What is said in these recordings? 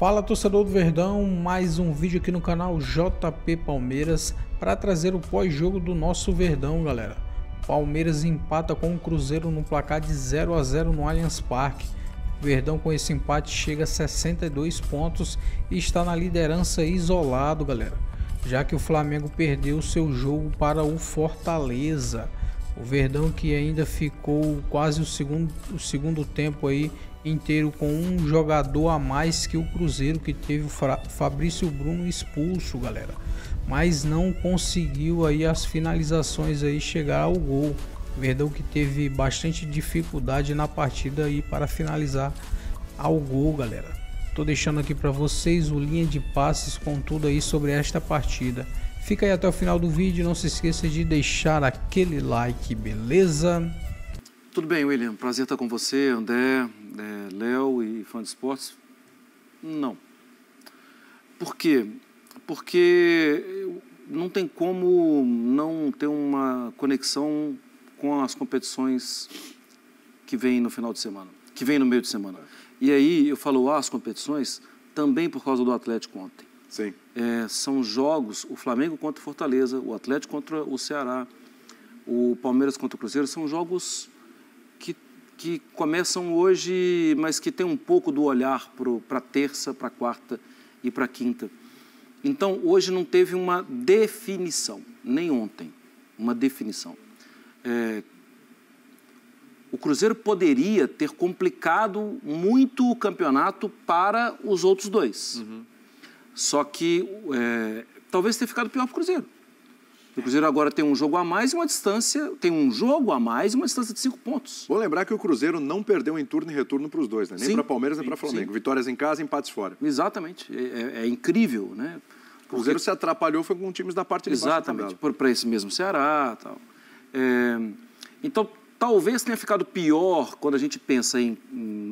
Fala, torcedor do Verdão, mais um vídeo aqui no canal JP Palmeiras para trazer o pós-jogo do nosso Verdão, galera. Palmeiras empata com o Cruzeiro no placar de 0 a 0 no Allianz Parque. O Verdão com esse empate chega a 62 pontos e está na liderança isolado, galera, já que o Flamengo perdeu seu jogo para o Fortaleza. O Verdão que ainda ficou quase o segundo tempo aí inteiro com um jogador a mais que o Cruzeiro, que teve o Fabrício Bruno expulso, galera, mas não conseguiu aí as finalizações aí chegar ao gol. O Verdão que teve bastante dificuldade na partida aí para finalizar ao gol, galera. Tô deixando aqui para vocês o linha de passes com tudo aí sobre esta partida. Fica aí até o final do vídeo, não se esqueça de deixar aquele like, beleza? Tudo bem, William, prazer estar com você, André, Léo e fã de esportes. Não. Por quê? Porque não tem como não ter uma conexão com as competições que vêm no final de semana, que vêm no meio de semana. E aí eu falo as competições também por causa do Atlético ontem. Sim. São jogos, o Flamengo contra o Fortaleza, o Atlético contra o Ceará, o Palmeiras contra o Cruzeiro, são jogos que começam hoje, mas que tem um pouco do olhar para terça, para quarta e para quinta. Então, hoje não teve uma definição, nem ontem, uma definição. O Cruzeiro poderia ter complicado muito o campeonato para os outros dois. Uhum. Só que talvez tenha ficado pior para o Cruzeiro. O Cruzeiro agora tem um jogo a mais e uma distância, uma distância de 5 pontos. Vou lembrar que o Cruzeiro não perdeu em turno e retorno para os dois, né? Nem para Palmeiras nem para Flamengo. Sim. Vitórias em casa, empates fora. Exatamente. É incrível, né? O Cruzeiro se atrapalhou foi com times da parte de baixo. Exatamente, para esse mesmo Ceará. Tal. Então, talvez tenha ficado pior quando a gente pensa em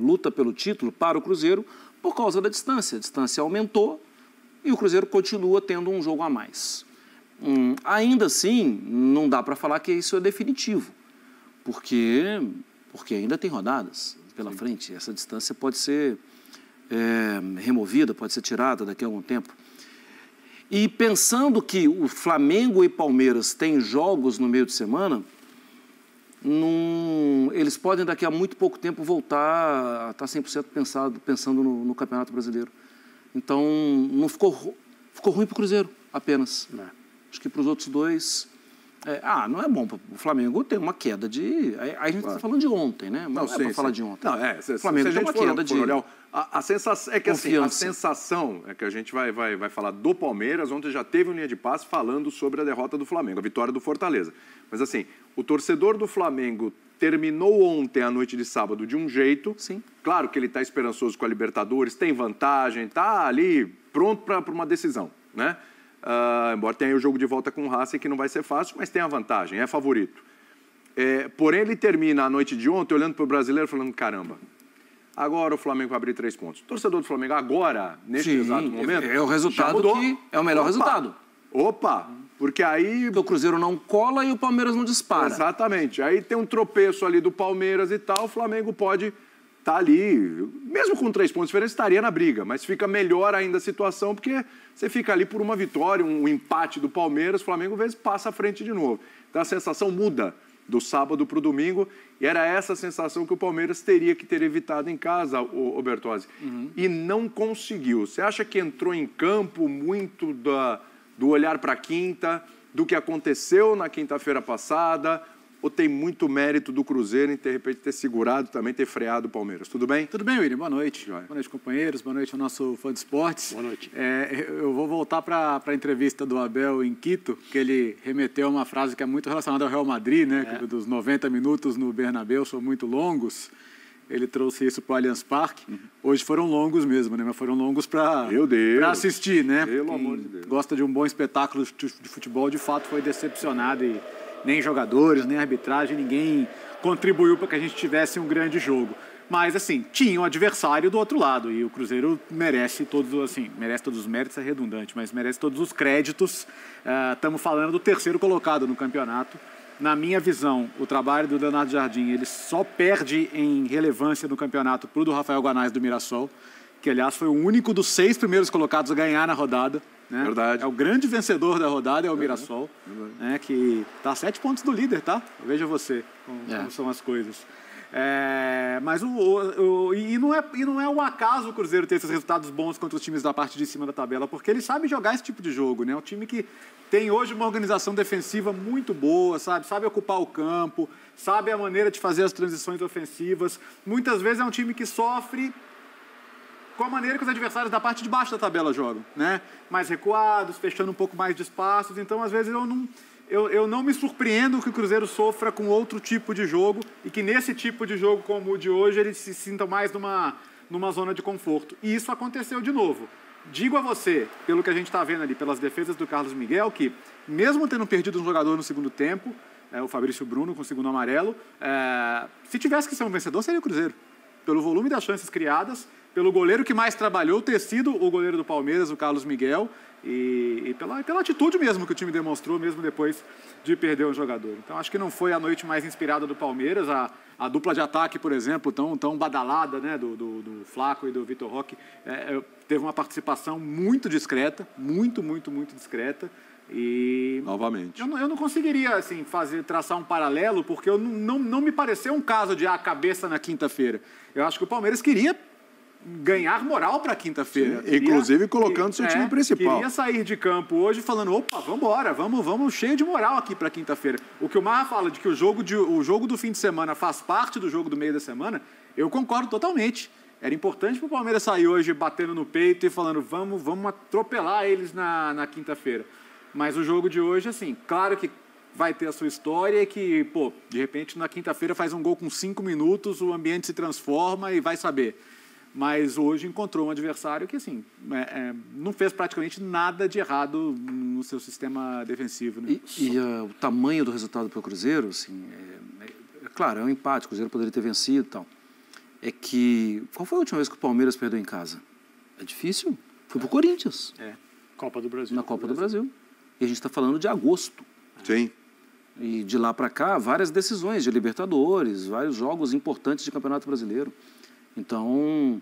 luta pelo título para o Cruzeiro por causa da distância. A distância aumentou e o Cruzeiro continua tendo um jogo a mais. Ainda assim, não dá para falar que isso é definitivo, porque ainda tem rodadas pela frente. Essa distância pode ser removida, pode ser tirada daqui a algum tempo. E pensando que o Flamengo e Palmeiras têm jogos no meio de semana, eles podem daqui a muito pouco tempo voltar a estar 100% pensando no Campeonato Brasileiro. Então, não ficou ruim para o Cruzeiro apenas. Acho que para os outros dois... não é bom. O Flamengo tem uma queda de... A gente está falando de ontem, né? Mas não é para falar de ontem. O Flamengo tem uma queda de... A sensação é que assim, a sensação é que a gente vai falar do Palmeiras. Ontem já teve uma linha de passe falando sobre a derrota do Flamengo, a vitória do Fortaleza. Mas assim, o torcedor do Flamengo terminou ontem, à noite de sábado, de um jeito. Sim. Claro que ele está esperançoso com a Libertadores, tem vantagem, está ali pronto para uma decisão, né? Embora tenha o jogo de volta com o Racing, que não vai ser fácil, mas tem a vantagem, é favorito. Porém, ele termina a noite de ontem olhando para o brasileiro falando, caramba, agora o Flamengo vai abrir 3 pontos. O torcedor do Flamengo agora, neste exato momento, é o resultado que é o melhor resultado. Porque aí... O Cruzeiro não cola e o Palmeiras não dispara. Exatamente. Aí tem um tropeço ali do Palmeiras e tal, o Flamengo pode estar ali, mesmo com 3 pontos diferentes, estaria na briga, mas fica melhor ainda a situação, porque você fica ali por uma vitória, um empate do Palmeiras, o Flamengo às vezes passa à frente de novo. Então a sensação muda do sábado para o domingo, e era essa sensação que o Palmeiras teria que ter evitado em casa, o Bertozzi. Uhum. E não conseguiu. Você acha que entrou em campo muito do olhar para a quinta, do que aconteceu na quinta-feira passada, ou tem muito mérito do Cruzeiro em, de repente, ter segurado, também ter freado o Palmeiras? Tudo bem? Tudo bem, William. Boa noite. Boa noite, companheiros. Boa noite ao nosso fã de esportes. Boa noite. Eu vou voltar para a entrevista do Abel em Quito, que ele remeteu a uma frase que é muito relacionada ao Real Madrid, né? Que dos 90 minutos no Bernabéu são muito longos. Ele trouxe isso para o Allianz Parque. Hoje foram longos mesmo, né? Mas foram longos para assistir, né? Pelo amor de Deus. Gosta de um bom espetáculo de futebol, de fato foi decepcionado e nem jogadores, nem arbitragem, ninguém contribuiu para que a gente tivesse um grande jogo. Mas, assim, tinha um adversário do outro lado e o Cruzeiro merece todos os méritos, é redundante, mas merece todos os créditos. Estamos falando do terceiro colocado no campeonato. Na minha visão, o trabalho do Leonardo Jardim, ele só perde em relevância no campeonato para o do Rafael Guanais do Mirassol. que aliás foi o único dos 6 primeiros colocados a ganhar na rodada. Né? Verdade. É o grande vencedor da rodada, é o Mirassol, né? Que está a 7 pontos do líder, tá? Veja você como são as coisas. Mas não é um acaso o Cruzeiro ter esses resultados bons contra os times da parte de cima da tabela, porque ele sabe jogar esse tipo de jogo, né? Um time que tem hoje uma organização defensiva muito boa, sabe ocupar o campo, sabe a maneira de fazer as transições ofensivas. Muitas vezes é um time que sofre com a maneira que os adversários da parte de baixo da tabela jogam, né? Mais recuados, fechando um pouco mais de espaços. Então, às vezes, eu não me surpreendo que o Cruzeiro sofra com outro tipo de jogo e que nesse tipo de jogo como o de hoje ele se sinta mais numa zona de conforto. E isso aconteceu de novo. Digo a você, pelo que a gente está vendo ali, pelas defesas do Carlos Miguel, que mesmo tendo perdido um jogador no segundo tempo, o Fabrício Bruno com o segundo amarelo, se tivesse que ser um vencedor, seria o Cruzeiro. Pelo volume das chances criadas, pelo goleiro que mais trabalhou, ter sido o goleiro do Palmeiras, o Carlos Miguel, e pela atitude mesmo que o time demonstrou, mesmo depois de perder um jogador. Então, acho que não foi a noite mais inspirada do Palmeiras. A dupla de ataque, por exemplo, tão badalada, né, do Flaco e do Vitor Roque, teve uma participação muito discreta, muito discreta. E novamente. Eu não conseguiria assim, traçar um paralelo, porque não me pareceu um caso de cabeça na quinta-feira. Eu acho que o Palmeiras queria ganhar moral para quinta-feira. Inclusive colocando seu time principal. Queria sair de campo hoje falando, opa, vambora, vamos cheio de moral aqui para quinta-feira. O que o Marra fala de que o jogo do fim de semana faz parte do jogo do meio da semana, eu concordo totalmente. Era importante para o Palmeiras sair hoje batendo no peito e falando, vamos atropelar eles na quinta-feira. Mas o jogo de hoje, assim, claro que vai ter a sua história e que, de repente, na quinta-feira faz um gol com 5 minutos, o ambiente se transforma e vai saber. Mas hoje encontrou um adversário que, assim, não fez praticamente nada de errado no seu sistema defensivo. Né? O tamanho do resultado para o Cruzeiro, assim, claro, é um empate, o Cruzeiro poderia ter vencido e tal. É que, qual foi a última vez que o Palmeiras perdeu em casa? É difícil. Foi para o Corinthians. Copa do Brasil. Na Copa do Brasil. E a gente está falando de agosto. Sim. E de lá para cá, várias decisões de Libertadores, vários jogos importantes de Campeonato Brasileiro. Então,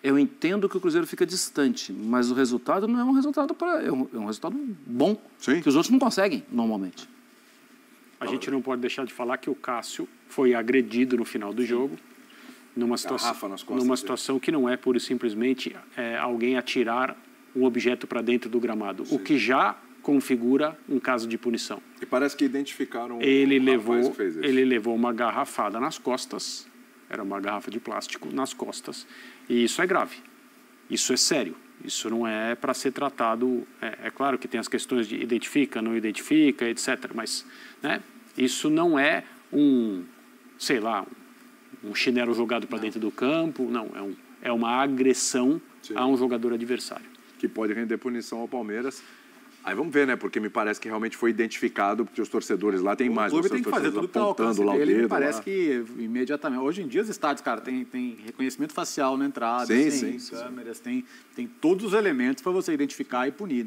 eu entendo que o Cruzeiro fica distante, mas o resultado não é um resultado é um resultado bom, sim, que os outros não conseguem normalmente. A gente não pode deixar de falar que o Cássio foi agredido no final do jogo, numa situação que não é pura e simplesmente alguém atirar um objeto para dentro do gramado, sim, o que já configura um caso de punição. E parece que identificaram ele levou uma garrafada nas costas. Era uma garrafa de plástico nas costas. E isso é grave. Isso é sério. Isso não é para ser tratado... É claro que tem as questões de identifica, não identifica, etc. Mas, né, isso não é um chinelo jogado para dentro do campo. Não, é uma agressão, sim, a um jogador adversário. Que pode render punição ao Palmeiras. Aí vamos ver, né? Porque me parece que realmente foi identificado, porque os torcedores lá têm mais. O clube tem que fazer tudo para alcance dele, me parece que imediatamente... Hoje em dia os estádios, cara, tem reconhecimento facial na entrada, tem câmeras, tem todos os elementos para você identificar e punir,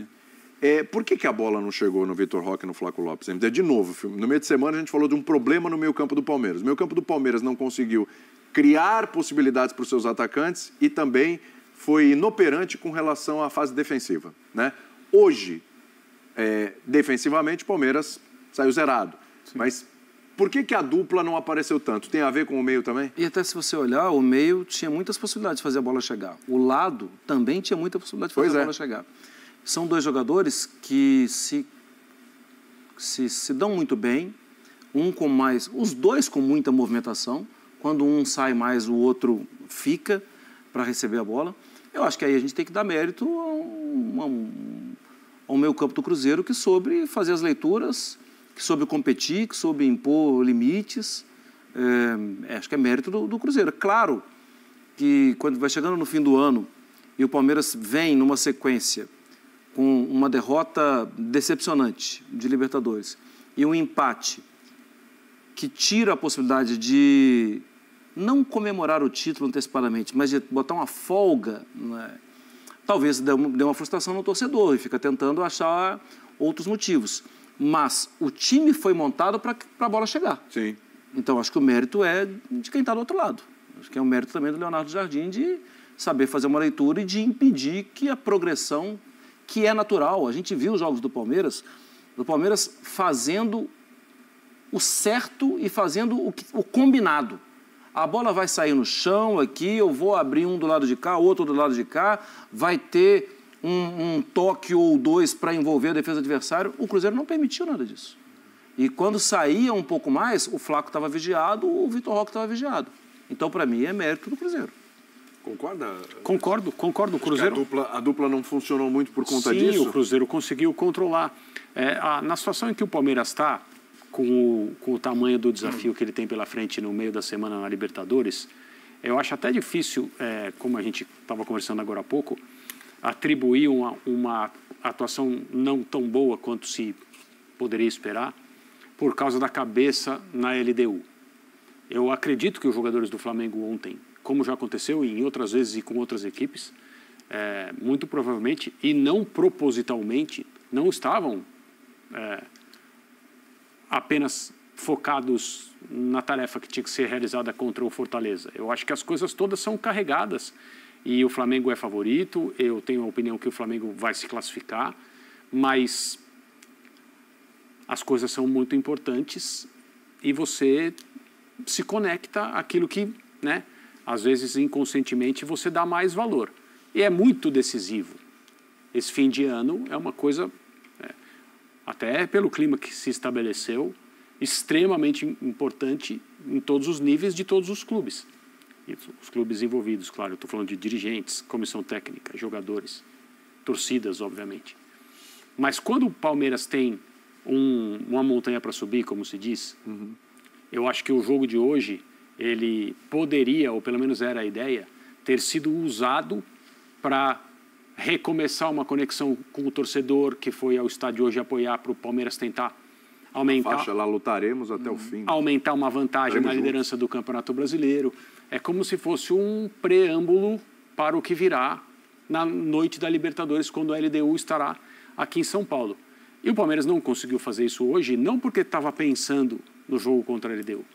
né? Por que a bola não chegou no Vitor Roque e no Flaco Lopes? De novo, no meio de semana a gente falou de um problema no meio-campo do Palmeiras. O meio-campo do Palmeiras não conseguiu criar possibilidades para os seus atacantes e também foi inoperante com relação à fase defensiva, né? Hoje, defensivamente, o Palmeiras saiu zerado. Sim. Mas por que a dupla não apareceu tanto? Tem a ver com o meio também? E até se você olhar, o meio tinha muitas possibilidades de fazer a bola chegar. O lado também tinha muita possibilidade de fazer a bola chegar. São dois jogadores que se dão muito bem, os dois com muita movimentação. Quando um sai mais, o outro fica para receber a bola. Eu acho que aí a gente tem que dar mérito ao meio-campo do Cruzeiro, que soube fazer as leituras, que soube competir, que soube impor limites. Acho que é mérito do Cruzeiro. Claro que quando vai chegando no fim do ano e o Palmeiras vem numa sequência com uma derrota decepcionante de Libertadores e um empate que tira a possibilidade de não comemorar o título antecipadamente, mas de botar uma folga, né? Talvez dê uma frustração no torcedor e fica tentando achar outros motivos. Mas o time foi montado para a bola chegar. Sim. Então, acho que o mérito é de quem está do outro lado. Acho que é o mérito também do Leonardo Jardim de saber fazer uma leitura e de impedir que a progressão, que é natural, a gente viu os jogos do Palmeiras fazendo o certo e fazendo o combinado. A bola vai sair no chão aqui, eu vou abrir um do lado de cá, outro do lado de cá, vai ter um toque ou dois para envolver a defesa do adversário. O Cruzeiro não permitiu nada disso. E quando saía um pouco mais, o Flaco estava vigiado, o Vitor Roque estava vigiado. Então, para mim, é mérito do Cruzeiro. Concorda? Concordo. O Cruzeiro... A dupla não funcionou muito por conta Sim, disso? Sim, o Cruzeiro conseguiu controlar. Na situação em que o Palmeiras está, com o tamanho do desafio que ele tem pela frente no meio da semana na Libertadores, eu acho até difícil, como a gente estava conversando agora há pouco, atribuir uma atuação não tão boa quanto se poderia esperar, por causa da cabeça na LDU. Eu acredito que os jogadores do Flamengo ontem, como já aconteceu em outras vezes e com outras equipes, muito provavelmente, e não propositalmente, não estavam apenas focados na tarefa que tinha que ser realizada contra o Fortaleza. Eu acho que as coisas todas são carregadas e o Flamengo é favorito, eu tenho a opinião que o Flamengo vai se classificar, mas as coisas são muito importantes e você se conecta àquilo que, né, às vezes inconscientemente você dá mais valor. E é muito decisivo. Esse fim de ano é uma coisa, até pelo clima que se estabeleceu, extremamente importante em todos os níveis de todos os clubes. E os clubes envolvidos, claro, eu estou falando de dirigentes, comissão técnica, jogadores, torcidas, obviamente. Mas quando o Palmeiras tem uma montanha para subir, como se diz, eu acho que o jogo de hoje, ele poderia, ou pelo menos era a ideia, ter sido usado para recomeçar uma conexão com o torcedor que foi ao estádio hoje apoiar para o Palmeiras tentar aumentar... Faixa lá, lutaremos até o fim. Aumentar uma vantagem na liderança do Campeonato Brasileiro. É como se fosse um preâmbulo para o que virá na noite da Libertadores, quando a LDU estará aqui em São Paulo. E o Palmeiras não conseguiu fazer isso hoje, não porque estava pensando no jogo contra a LDU,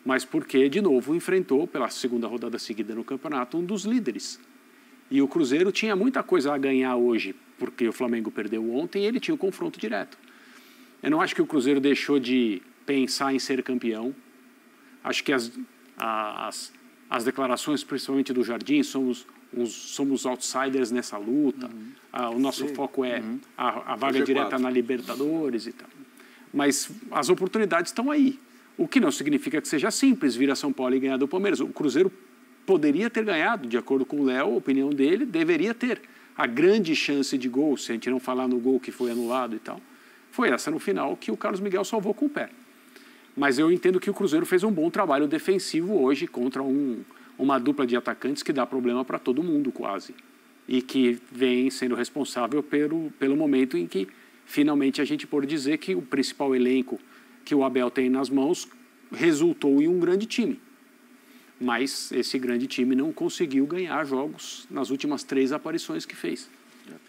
mas porque, de novo, enfrentou, pela segunda rodada seguida no campeonato, um dos líderes. E o Cruzeiro tinha muita coisa a ganhar hoje, porque o Flamengo perdeu ontem e ele tinha o confronto direto. Eu não acho que o Cruzeiro deixou de pensar em ser campeão. Acho que as declarações, principalmente do Jardim, somos outsiders nessa luta, o nosso foco é a vaga direta na Libertadores e tal. Mas as oportunidades estão aí. O que não significa que seja simples vir a São Paulo e ganhar do Palmeiras. O Cruzeiro poderia ter ganhado, de acordo com o Léo, a opinião dele, deveria ter. A grande chance de gol, se a gente não falar no gol que foi anulado e tal, foi essa no final que o Carlos Miguel salvou com o pé. Mas eu entendo que o Cruzeiro fez um bom trabalho defensivo hoje contra uma dupla de atacantes que dá problema para todo mundo quase. E que vem sendo responsável pelo momento em que finalmente a gente pode dizer que o principal elenco que o Abel tem nas mãos resultou em um grande time. Mas esse grande time não conseguiu ganhar jogos nas últimas 3 aparições que fez.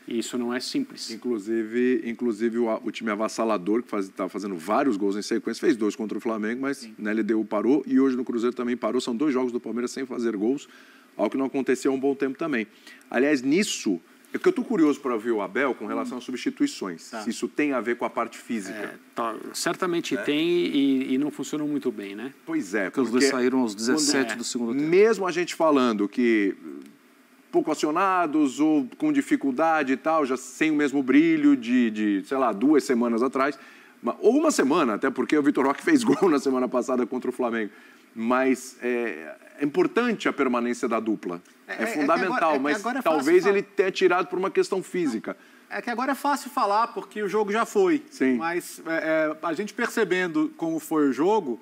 E isso não é simples. Inclusive o time avassalador, que estava fazendo vários gols em sequência, fez 2 contra o Flamengo, mas na LDU parou e hoje no Cruzeiro também parou. São 2 jogos do Palmeiras sem fazer gols, algo que não acontecia há um bom tempo também. Aliás, nisso, é que eu estou curioso para ouvir o Abel com relação às substituições, se isso tem a ver com a parte física. Certamente tem e não funcionou muito bem, né? Pois é. Porque os dois saíram aos 17 do segundo tempo. Mesmo a gente falando que pouco acionados ou com dificuldade e tal, já sem o mesmo brilho de sei lá, 2 semanas atrás, ou uma semana, até porque o Vitor Roque fez gol na semana passada contra o Flamengo. Mas é importante a permanência da dupla. É fundamental, mas talvez ele tenha tirado por uma questão física. É que agora é fácil falar, porque o jogo já foi. Sim. Mas a gente percebendo como foi o jogo,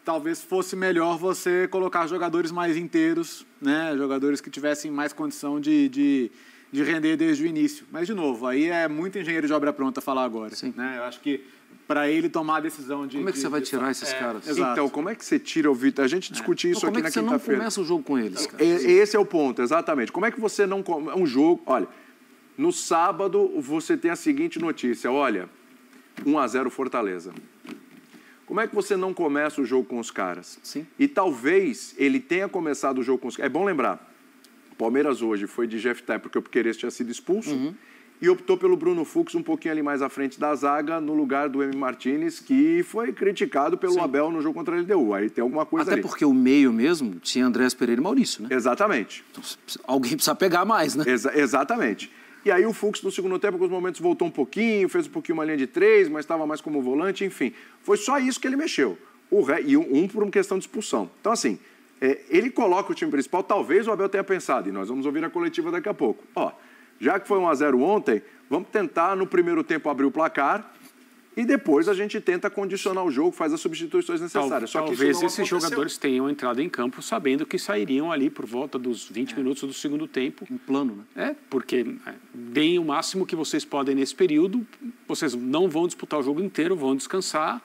talvez fosse melhor você colocar jogadores mais inteiros, né? Jogadores que tivessem mais condição de render desde o início. Mas, de novo, aí é muito engenheiro de obra pronta falar agora. Sim. Né? Eu acho que para ele tomar a decisão de... Como é que você vai tirar esses caras? Exato. Então, como é que você tira o Vitor? A gente discutiu isso aqui na quinta-feira. Como é que você não começa o jogo com eles, cara? Esse é o ponto, exatamente. Como é que você não... Um jogo... Olha, no sábado você tem a seguinte notícia. Olha, 1-0 Fortaleza. Como é que você não começa o jogo com os caras? Sim. E talvez ele tenha começado o jogo com os caras. É bom lembrar, Palmeiras hoje foi de Jefté porque o Piquerez tinha sido expulso e optou pelo Bruno Fux um pouquinho ali mais à frente da zaga, no lugar do Emi Martínez, que foi criticado pelo Abel no jogo contra a LDU. Aí tem alguma coisa ali. Até porque o meio mesmo tinha Andrés Pereira e Maurício, né? Exatamente. Então, alguém precisa pegar mais, né? Exatamente. E aí o Fux, no segundo tempo, em alguns momentos voltou um pouquinho, fez um pouquinho uma linha de 3, mas estava mais como volante, enfim. Foi só isso que ele mexeu. E por uma questão de expulsão. Então, assim, ele coloca o time principal, talvez o Abel tenha pensado, e nós vamos ouvir a coletiva daqui a pouco. Já que foi 1-0 ontem, vamos tentar no primeiro tempo abrir o placar e depois a gente tenta condicionar o jogo, faz as substituições necessárias. Talvez esses jogadores tenham entrado em campo sabendo que sairiam ali por volta dos 20 minutos do segundo tempo. Um plano, né? Porque deem o máximo que vocês podem nesse período, vocês não vão disputar o jogo inteiro, vão descansar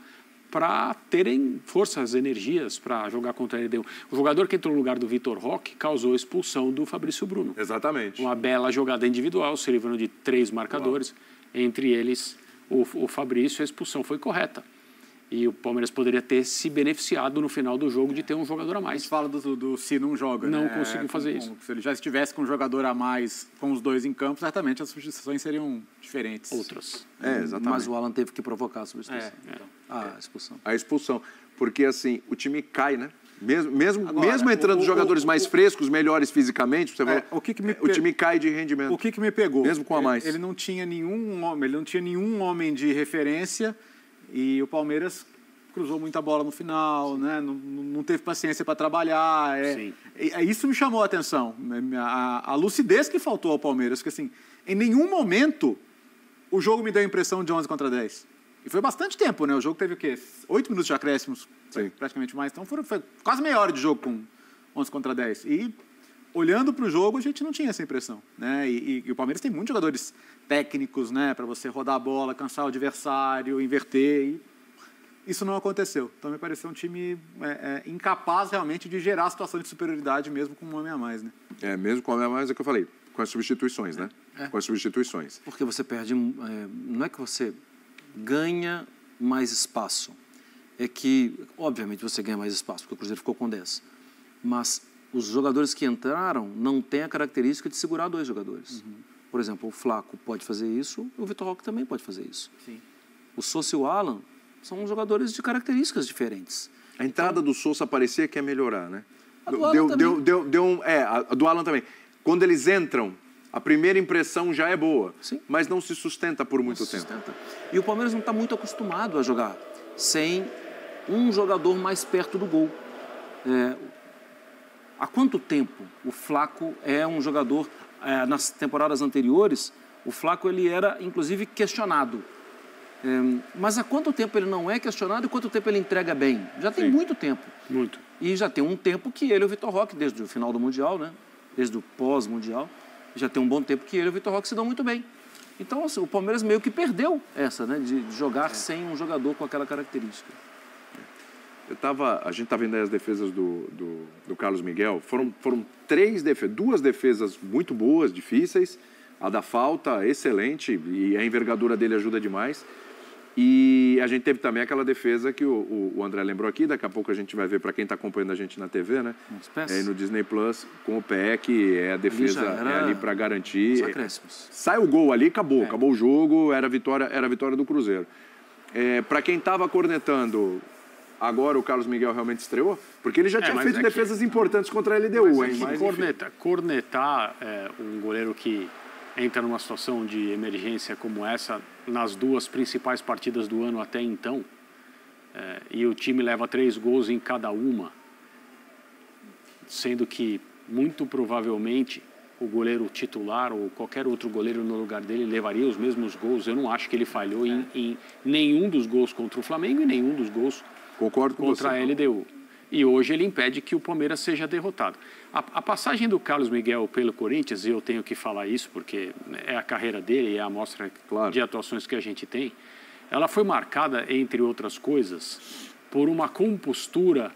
para terem forças, energias para jogar contra a LDU. O jogador que entrou no lugar do Vitor Roque causou a expulsão do Fabrício Bruno. Exatamente. Uma bela jogada individual, se livrando de 3 marcadores, entre eles o Fabrício, a expulsão foi correta. E o Palmeiras poderia ter se beneficiado no final do jogo de ter um jogador a mais. A gente fala do se não joga, não né? conseguiu fazer isso. Se ele já estivesse com um jogador a mais, com os dois em campo, certamente as substituições seriam diferentes. Outras. Exatamente. Mas o Alan teve que provocar a substituição. A expulsão. A expulsão. Porque, assim, o time cai, né? Mesmo entrando jogadores mais frescos, melhores fisicamente, você vê, o time cai de rendimento. O que me pegou? Mesmo com a mais. Ele não tinha nenhum homem de referência e o Palmeiras cruzou muita bola no final, né? Não teve paciência para trabalhar. Isso me chamou a atenção. A lucidez que faltou ao Palmeiras, porque assim, em nenhum momento o jogo me deu a impressão de 11 contra 10. E foi bastante tempo, né? O jogo teve o quê? 8 minutos de acréscimos, praticamente mais. Então foi quase meia hora de jogo com 11 contra 10. E olhando para o jogo, a gente não tinha essa impressão, né? E o Palmeiras tem muitos jogadores técnicos, né? Para você rodar a bola, cansar o adversário, inverter. E isso não aconteceu. Então me pareceu um time incapaz realmente de gerar a situação de superioridade mesmo com um homem a mais, né? Mesmo com um homem a mais é o que eu falei. Com as substituições, né? Com as substituições. Porque você perde... não é que você ganha mais espaço. É que, obviamente, você ganha mais espaço, porque o Cruzeiro ficou com 10. Mas os jogadores que entraram não têm a característica de segurar 2 jogadores. Por exemplo, o Flaco pode fazer isso, o Vitor Roque também pode fazer isso. Sim. O Sousa e o Alan são jogadores de características diferentes. A entrada do Sousa parecia que ia melhorar, né? A do Alan também. A do Alan também. Quando eles entram, a primeira impressão já é boa, mas não se sustenta por muito tempo. E o Palmeiras não está muito acostumado a jogar sem um jogador mais perto do gol. Há quanto tempo o Flaco é um jogador... nas temporadas anteriores, o Flaco ele era, inclusive, questionado. Mas há quanto tempo ele não é questionado e quanto tempo ele entrega bem? Já tem muito tempo. Muito. E já tem um tempo que ele e o Vitor Roque, desde o final do Mundial, né? Desde o pós-Mundial, já tem um bom tempo que ele e o Vitor Roque se dão muito bem. Então, assim, o Palmeiras meio que perdeu essa, né? De jogar sem um jogador com aquela característica. A gente está vendo aí as defesas do Carlos Miguel. Foram 2 defesas muito boas, difíceis. A da falta, excelente, e a envergadura dele ajuda demais. E a gente teve também aquela defesa que o André lembrou aqui, daqui a pouco a gente vai ver para quem está acompanhando a gente na TV, né? No Disney Plus, com o pé, que é a defesa ali para garantir. Sai o gol ali, acabou o jogo, era a vitória do Cruzeiro. Para quem estava cornetando, agora o Carlos Miguel realmente estreou? Porque ele já tinha feito defesas importantes contra a LDU, hein? Cornetar um goleiro que entra numa situação de emergência como essa, nas 2 principais partidas do ano até então, e o time leva 3 gols em cada uma, sendo que, muito provavelmente, o goleiro titular ou qualquer outro goleiro no lugar dele levaria os mesmos gols. Eu não acho que ele falhou em nenhum dos gols contra o Flamengo e nenhum dos gols contra a LDU. E hoje ele impede que o Palmeiras seja derrotado. A passagem do Carlos Miguel pelo Corinthians, e eu tenho que falar isso porque é a carreira dele e é a amostra de atuações que a gente tem, ela foi marcada, entre outras coisas, por uma compostura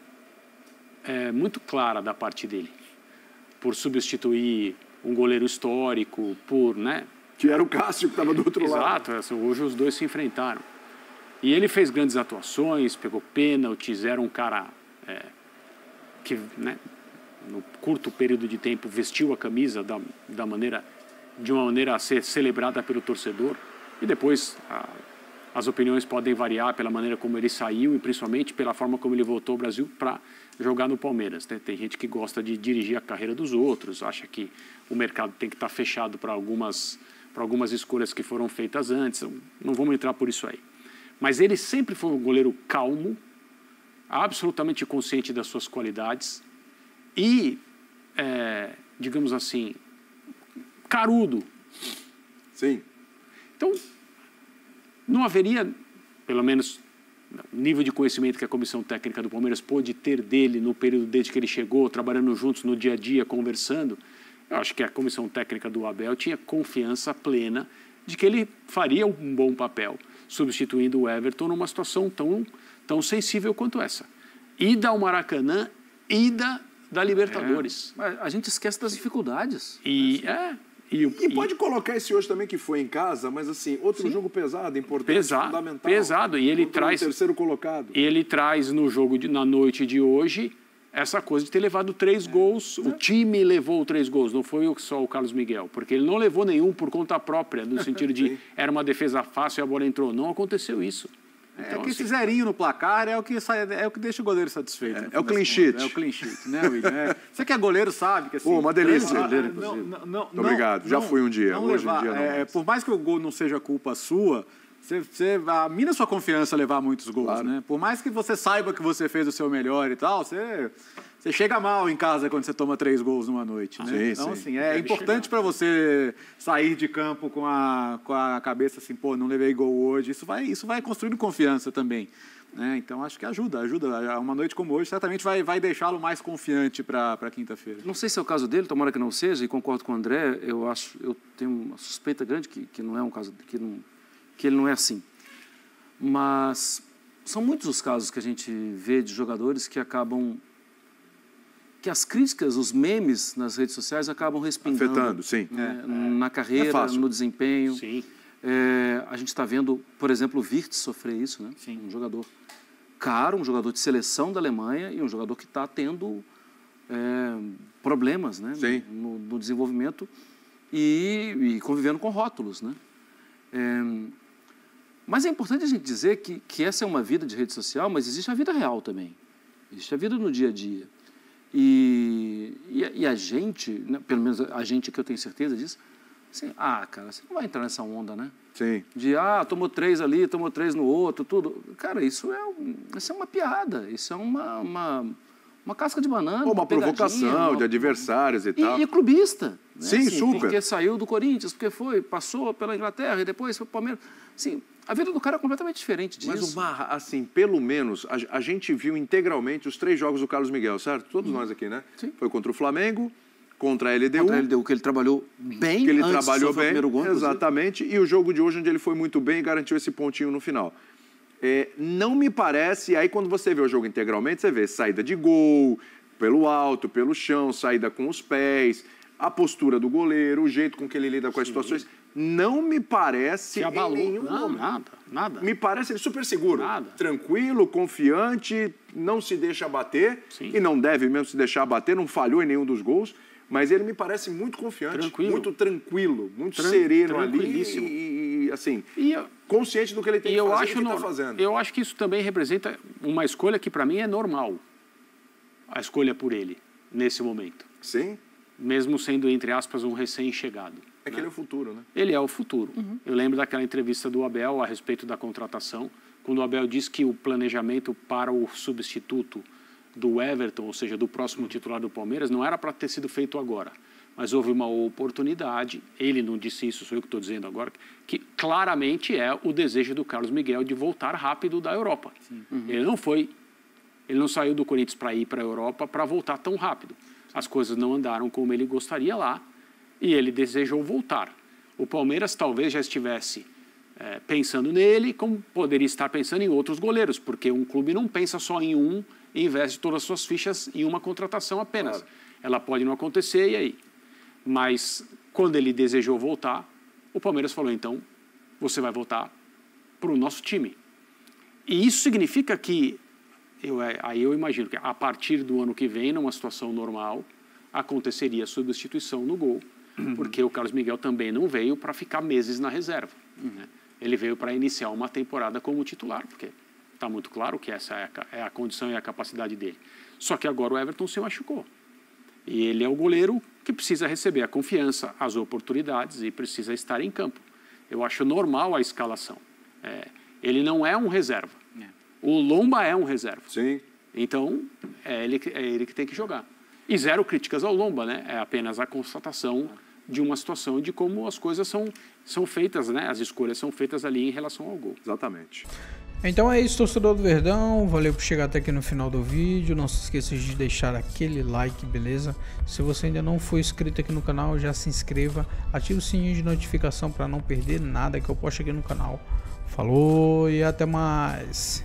muito clara da parte dele. Por substituir um goleiro histórico, que era o Cássio que estava do outro lado. Exato, hoje os dois se enfrentaram. E ele fez grandes atuações, pegou pênaltis, era um cara que no curto período de tempo, vestiu a camisa de uma maneira a ser celebrada pelo torcedor. E depois as opiniões podem variar pela maneira como ele saiu e principalmente pela forma como ele voltou ao Brasil para jogar no Palmeiras. Tem gente que gosta de dirigir a carreira dos outros, acha que o mercado tem que estar fechado para algumas escolhas que foram feitas antes. Não vamos entrar por isso aí. Mas ele sempre foi um goleiro calmo, absolutamente consciente das suas qualidades e, digamos assim, carudo. Sim. Então, não haveria, pelo menos, o nível de conhecimento que a comissão técnica do Palmeiras pôde ter dele no período desde que ele chegou, trabalhando juntos no dia a dia, conversando. Eu acho que a comissão técnica do Abel tinha confiança plena de que ele faria um bom papel, substituindo o Everton numa situação tão sensível quanto essa. Ida ao Maracanã, ida da Libertadores. Mas a gente esquece das dificuldades. E pode colocar esse hoje também que foi em casa, mas assim, outro jogo pesado, importante, fundamental. Pesado, e ele traz... o terceiro colocado. E ele traz no jogo, na noite de hoje, essa coisa de ter levado 3 gols. O time levou 3 gols, não foi só o Carlos Miguel, porque ele não levou nenhum por conta própria, no sentido de era uma defesa fácil e a bola entrou. Não aconteceu isso. Então, esse zerinho no placar é o que deixa o goleiro satisfeito. É o clean sheet. É o clean sheet, né, William? Você que é goleiro sabe que assim... Pô, uma delícia. Obrigado, já fui um dia. Hoje em dia não. Por mais que o gol não seja culpa sua, você mina sua confiança a levar muitos gols, né? Por mais que você saiba que você fez o seu melhor e tal, você chega mal em casa quando você toma 3 gols numa noite, né? Sim, então, assim, é importante para você sair de campo com a cabeça assim, pô, não levei gol hoje. Isso vai construindo confiança também, né? Então, acho que ajuda. Uma noite como hoje certamente vai deixá-lo mais confiante para quinta-feira. Não sei se é o caso dele, tomara que não seja, e concordo com o André. Eu tenho uma suspeita grande que não é um caso, que ele não é assim. Mas são muitos os casos que a gente vê de jogadores que acabam... que as críticas, os memes nas redes sociais acabam respingando. Afetando, sim. Na carreira, no desempenho. Sim. A gente está vendo, por exemplo, o Wirtz sofrer isso, né? Sim. Um jogador caro, um jogador de seleção da Alemanha e um jogador que está tendo problemas, né? No desenvolvimento e convivendo com rótulos, né? Mas é importante a gente dizer que essa é uma vida de rede social, mas existe a vida real também. Existe a vida no dia a dia. E a gente, né, pelo menos a gente que eu tenho certeza disso, assim, cara, você não vai entrar nessa onda, né? Sim. De, tomou 3 ali, tomou 3 no outro, tudo. Cara, isso é uma piada, isso é uma casca de banana. Uma provocação de adversários e tal. E clubista. Né? Sim, assim, super. Porque saiu do Corinthians, porque passou pela Inglaterra e depois foi para o Palmeiras. Assim, a vida do cara é completamente diferente disso. Mas, Marra, assim, pelo menos, a gente viu integralmente os 3 jogos do Carlos Miguel, certo? Todos nós aqui, né? Sim. Foi contra o Flamengo, contra a LDU. Contra a LDU, que ele trabalhou bem. Que ele antes trabalhou de sofrer o primeiro gol, exatamente. E o jogo de hoje, onde ele foi muito bem e garantiu esse pontinho no final. Não me parece... Aí, quando você vê o jogo integralmente, você vê saída de gol, pelo alto, pelo chão, saída com os pés, a postura do goleiro, o jeito com que ele lida com as situações... Não me parece... Se abalou. Em nenhum Nada. Me parece ele super seguro. Nada. Tranquilo, confiante, não se deixa abater. Sim. E não deve mesmo se deixar abater, não falhou em nenhum dos gols. Mas ele me parece muito confiante, muito tranquilo, muito sereno ali e assim, consciente do que ele tem que fazer e do que está fazendo. Eu acho que isso também representa uma escolha que, para mim, é normal. A escolha por ele, nesse momento. Sim. Mesmo sendo, entre aspas, um recém-chegado. É que ele é o futuro, né? Ele é o futuro. Eu lembro daquela entrevista do Abel a respeito da contratação, quando o Abel disse que o planejamento para o substituto do Everton, ou seja, do próximo titular do Palmeiras, não era para ter sido feito agora. Mas houve uma oportunidade, ele não disse isso, sou eu que estou dizendo agora, que claramente é o desejo do Carlos Miguel de voltar rápido da Europa. Ele não saiu do Corinthians para ir para a Europa para voltar tão rápido. As coisas não andaram como ele gostaria lá e ele desejou voltar. O Palmeiras talvez já estivesse pensando nele, como poderia estar pensando em outros goleiros, porque um clube não pensa só em um e investe todas as suas fichas em uma contratação apenas. Claro. Ela pode não acontecer e aí? Mas quando ele desejou voltar, o Palmeiras falou, então, você vai voltar para o nosso time. E isso significa que, aí eu imagino que a partir do ano que vem, numa situação normal, aconteceria substituição no gol, porque o Carlos Miguel também não veio para ficar meses na reserva. Né? Ele veio para iniciar uma temporada como titular, porque está muito claro que essa é a condição e a capacidade dele. Só que agora o Everton se machucou. E ele é o goleiro que precisa receber a confiança, as oportunidades e precisa estar em campo. Eu acho normal a escalação. Ele não é um reserva. O Lomba é um reserva. Sim. Então, é ele que tem que jogar. E zero críticas ao Lomba, né? É apenas a constatação de uma situação de como as coisas são feitas, né? As escolhas são feitas ali em relação ao gol. Exatamente. Então é isso, torcedor do Verdão, valeu por chegar até aqui no final do vídeo, não se esqueça de deixar aquele like, beleza? Se você ainda não for inscrito aqui no canal, já se inscreva, ative o sininho de notificação para não perder nada que eu posto aqui no canal. Falou e até mais!